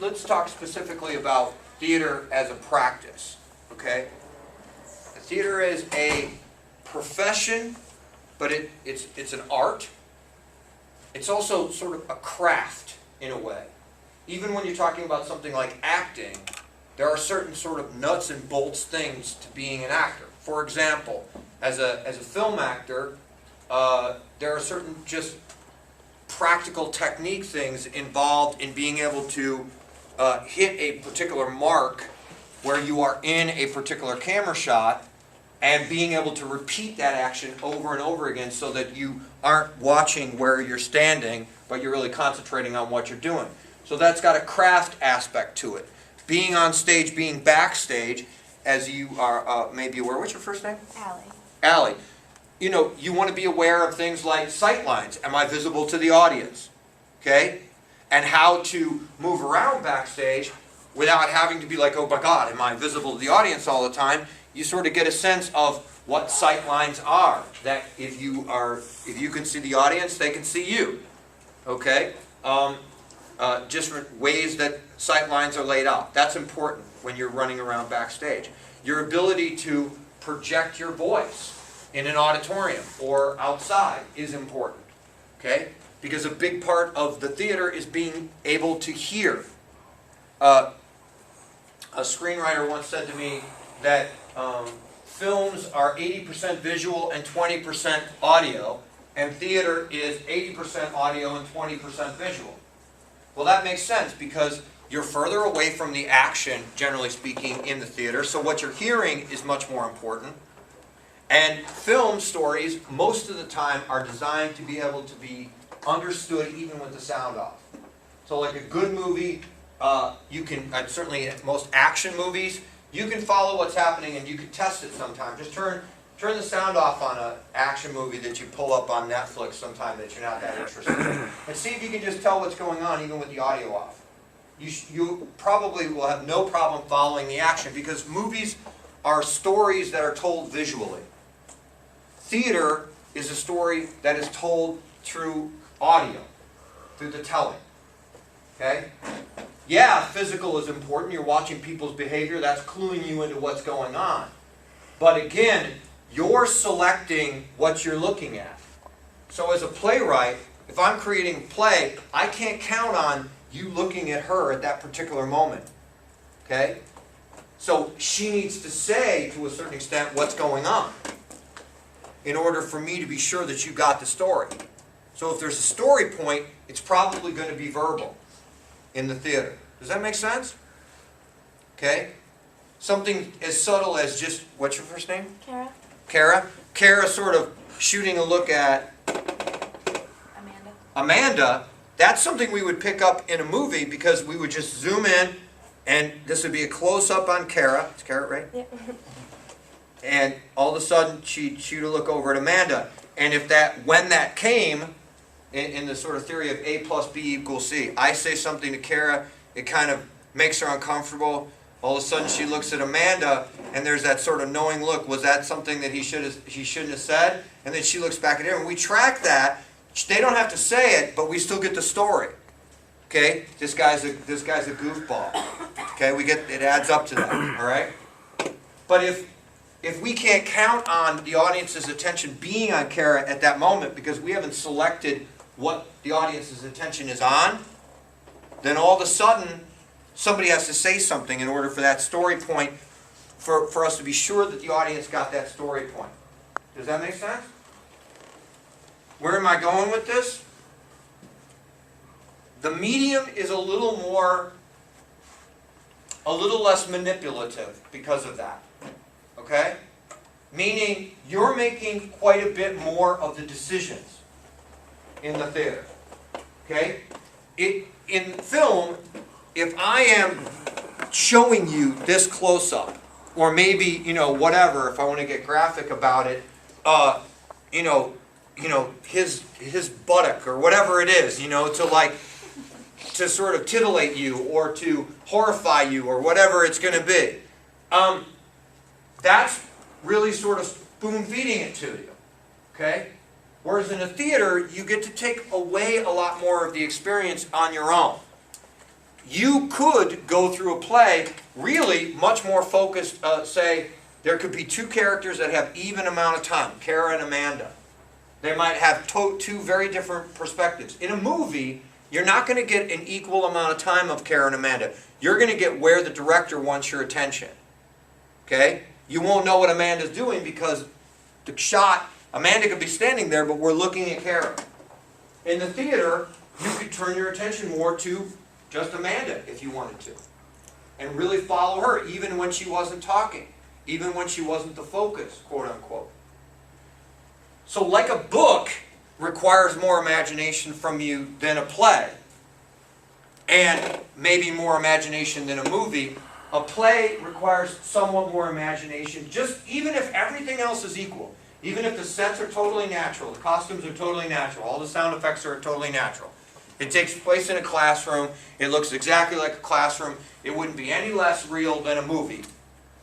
let's talk specifically about theater as a practice, okay? Theater is a profession, but it's an art. It's also sort of a craft in a way. Even when you're talking about something like acting, there are certain sort of nuts and bolts things to being an actor. For example, as a film actor, there are certain just practical technique things involved in being able to hit a particular mark where you are in a particular camera shot and being able to repeat that action over and over again so that you aren't watching where you're standing, but you're really concentrating on what you're doing. So that's got a craft aspect to it. Being on stage, being backstage, as you are maybe aware. What's your first name? Allie. Allie. You know, you want to be aware of things like sight lines. Am I visible to the audience? Okay? And how to move around backstage without having to be like, oh my God, am I visible to the audience all the time? You sort of get a sense of what sight lines are. That if you can see the audience, they can see you. Okay? Just ways that sight lines are laid out. That's important when you're running around backstage. Your ability to project your voice in an auditorium or outside is important. Okay? Because a big part of the theater is being able to hear. A screenwriter once said to me that films are 80% visual and 20% audio, and theater is 80% audio and 20% visual. Well, that makes sense because you're further away from the action, generally speaking, in the theater, so what you're hearing is much more important. And film stories, most of the time, are designed to be able to be understood even with the sound off. So like a good movie, you can, certainly most action movies, you can follow what's happening and you can test it sometime. Just turn the sound off on an action movie that you pull up on Netflix sometime that you're not that interested in. And see if you can just tell what's going on even with the audio off. You probably will have no problem following the action because movies are stories that are told visually. Theater is a story that is told through audio, through the telling. Okay? Yeah, physical is important. You're watching people's behavior. That's cluing you into what's going on. But again, you're selecting what you're looking at. So as a playwright, if I'm creating a play, I can't count on you looking at her at that particular moment. Okay? So she needs to say, to a certain extent, what's going on in order for me to be sure that you got the story. So if there's a story point, it's probably going to be verbal in the theater. Does that make sense? Okay? Something as subtle as just, what's your first name? Kara. Kara. Kara sort of shooting a look at Amanda. Amanda. That's something we would pick up in a movie because we would just zoom in and this would be a close-up on Kara. Is Kara right? Yep. And all of a sudden she'd shoot a look over at Amanda. And if when that came, in the sort of theory of A plus B equals C, I say something to Kara, it kind of makes her uncomfortable. All of a sudden she looks at Amanda and there's that sort of knowing look. Was that something that he shouldn't have said? And then she looks back at him and we track that. They don't have to say it, but we still get the story. Okay? This guy's a goofball. Okay? It adds up to that. All right? But if we can't count on the audience's attention being on Kara at that moment because we haven't selected what the audience's attention is on, then all of a sudden somebody has to say something in order for that story point, for us to be sure that the audience got that story point. Does that make sense? Where am I going with this? The medium is a little less manipulative because of that. Okay? Meaning you're making quite a bit more of the decisions in the theater. Okay? In film, if I am showing you this close-up, or maybe, whatever, if I want to get graphic about it, his buttock or whatever it is, to sort of titillate you or to horrify you or whatever it's going to be. That's really sort of spoon-feeding it to you. Okay? Whereas in a theater, you get to take away a lot more of the experience on your own. you could go through a play really much more focused, say, there could be two characters that have even amount of time, Kara and Amanda. They might have two very different perspectives. In a movie, you're not going to get an equal amount of time of Kara and Amanda. You're going to get where the director wants your attention. Okay? You won't know what Amanda's doing because the shot, Amanda could be standing there, but we're looking at Kara. In the theater, you could turn your attention more to just Amanda if you wanted to. And really follow her, even when she wasn't talking. Even when she wasn't the focus, quote unquote. So like a book requires more imagination from you than a play, and maybe more imagination than a movie, a play requires somewhat more imagination, just even if everything else is equal. Even if the sets are totally natural, the costumes are totally natural, all the sound effects are totally natural. It takes place in a classroom, it looks exactly like a classroom, it wouldn't be any less real than a movie.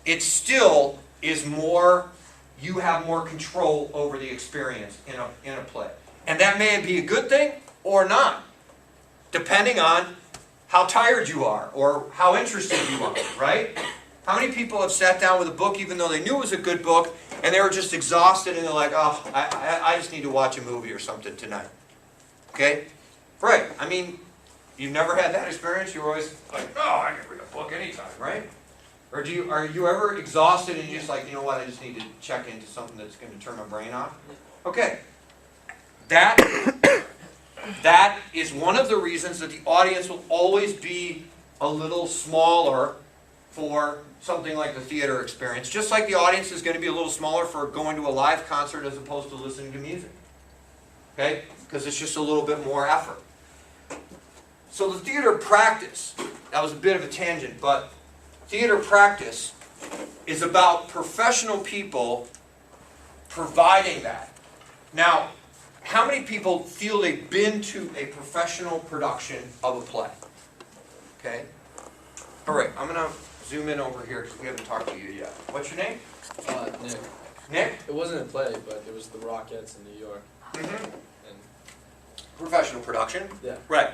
It still is more, you have more control over the experience in a play. And that may be a good thing or not, depending on how tired you are or how interested you are, right? How many people have sat down with a book even though they knew it was a good book and they were just exhausted and they're like, oh, I just need to watch a movie or something tonight. Okay? Right. I mean, you've never had that experience? You're always like, oh, I can read a book anytime, right? Or are you ever exhausted and you're just like, you know what, I just need to check into something that's going to turn my brain off? Okay. That is one of the reasons that the audience will always be a little smaller for something like the theater experience. Just like the audience is going to be a little smaller for going to a live concert as opposed to listening to music. Okay? Because it's just a little bit more effort. So the theater practice, that was a bit of a tangent, but theater practice is about professional people providing that. Now, how many people feel they've been to a professional production of a play? Okay? All right, I'm going to zoom in over here because we haven't talked to you yet. What's your name? Nick. Nick? It wasn't a play, but it was the Rockettes in New York. Mm-hmm. And Professional production? yeah, Right.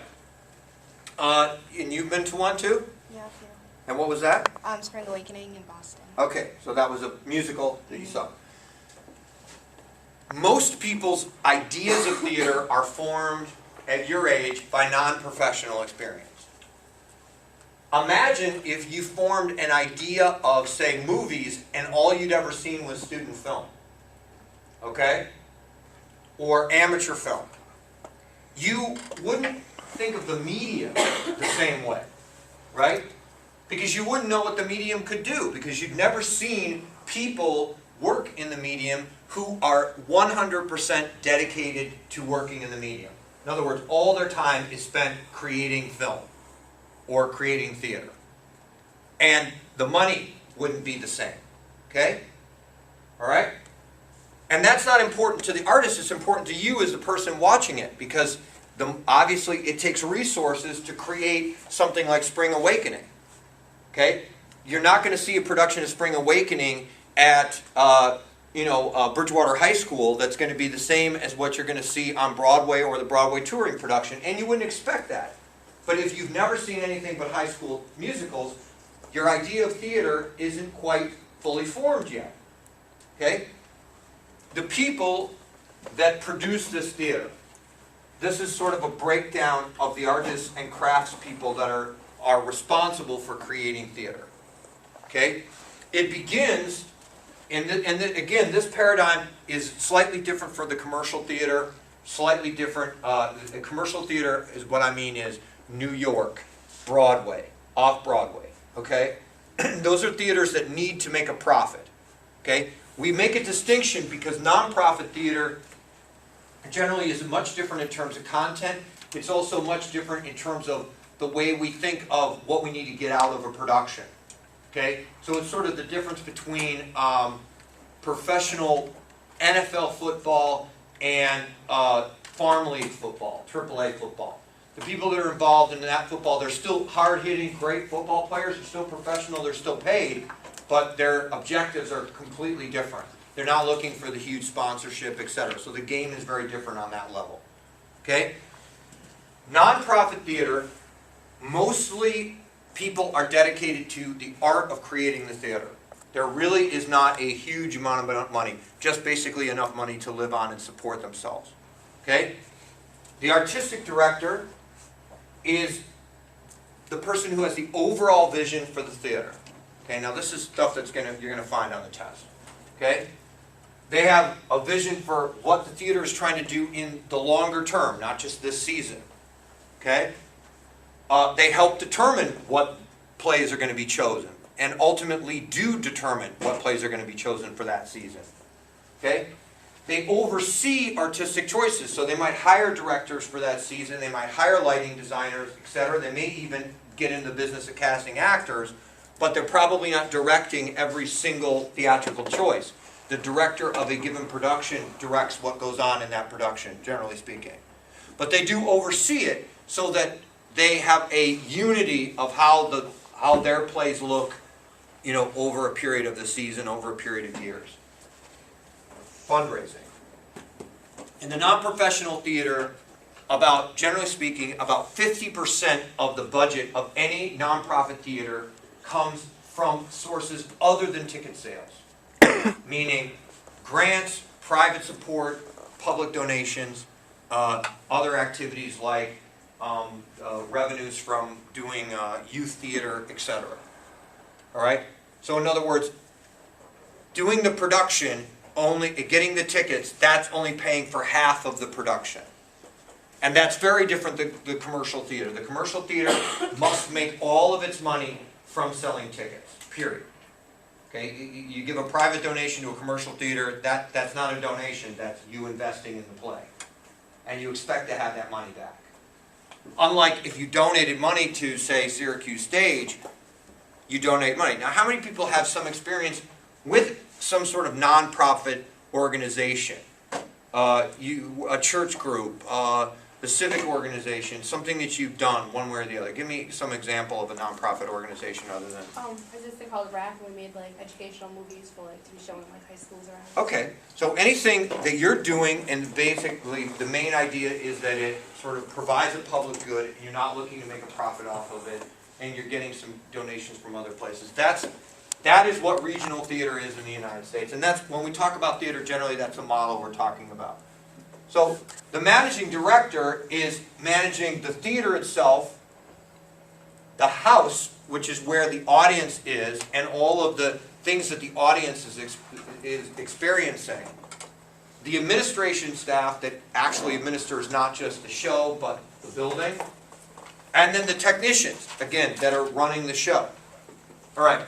And you've been to one too? Yeah, a few. And what was that? Spring Awakening in Boston. Okay, so that was a musical that you saw. Most people's ideas of theater are formed at your age by non-professional experience. Imagine if you formed an idea of, say, movies and all you'd ever seen was student film. Okay? Or amateur film. You wouldn't think of the medium the same way, right? Because you wouldn't know what the medium could do, because you'd never seen people work in the medium who are 100% dedicated to working in the medium. In other words, all their time is spent creating film or creating theater. And the money wouldn't be the same. Okay? All right? And that's not important to the artist, it's important to you as the person watching it, because obviously it takes resources to create something like Spring Awakening. Okay? You're not going to see a production of Spring Awakening at Bridgewater High School that's going to be the same as what you're going to see on Broadway or the Broadway touring production, and you wouldn't expect that. But if you've never seen anything but high school musicals, your idea of theater isn't quite fully formed yet. Okay? The people that produce this theater, this is sort of a breakdown of the artists and crafts people that are responsible for creating theater. Okay? It begins, again, this paradigm is slightly different for the commercial theater, slightly different. The commercial theater is what I mean is New York, Broadway, off-Broadway. Okay? Those are theaters that need to make a profit. Okay? We make a distinction because nonprofit theater generally is much different in terms of content. It's also much different in terms of the way we think of what we need to get out of a production. Okay? So it's sort of the difference between professional NFL football and farm league football, AAA football. The people that are involved in that football, they're still hard-hitting, great football players. They're still professional. They're still paid. But their objectives are completely different. They're not looking for the huge sponsorship, etc. So the game is very different on that level. Okay? Nonprofit theater mostly people are dedicated to the art of creating the theater. There really is not a huge amount of money, just basically enough money to live on and support themselves. Okay? The artistic director is the person who has the overall vision for the theater. Okay, now this is stuff that's you're gonna find on the test. Okay? They have a vision for what the theater is trying to do in the longer term, not just this season. Okay? They help determine what plays are going to be chosen, and ultimately do determine what plays are going to be chosen for that season. Okay? They oversee artistic choices, so they might hire directors for that season, they might hire lighting designers, etc. They may even get in the business of casting actors, but they're probably not directing every single theatrical choice. The director of a given production directs what goes on in that production, generally speaking. But they do oversee it so that they have a unity of how their plays look, over a period of the season, over a period of years. Fundraising. In the non-professional theater, generally speaking, about 50% of the budget of any nonprofit theater comes from sources other than ticket sales. Meaning grants, private support, public donations, other activities like revenues from doing youth theater, etc. All right? So in other words, doing the production, getting the tickets, that's only paying for half of the production. And that's very different than the commercial theater. The commercial theater must make all of its money from selling tickets, period. Okay? You give a private donation to a commercial theater, that's not a donation, that's you investing in the play. And you expect to have that money back. Unlike if you donated money to, say, Syracuse Stage, you donate money. Now, how many people have some experience with some sort of nonprofit organization? A church group, the civic organization, something that you've done one way or the other. Give me some example of a nonprofit organization other than... There's this thing called RAC, and we made like educational movies for like to be shown in like high schools around. Okay, so anything that you're doing, and basically the main idea is that it sort of provides a public good, and you're not looking to make a profit off of it, and you're getting some donations from other places. That is what regional theater is in the United States, and that's, when we talk about theater, generally that's the model we're talking about. So the managing director is managing the theater itself, the house, which is where the audience is, and all of the things that the audience is experiencing. The administration staff that actually administers not just the show, but the building. And then the technicians, again, that are running the show. All right.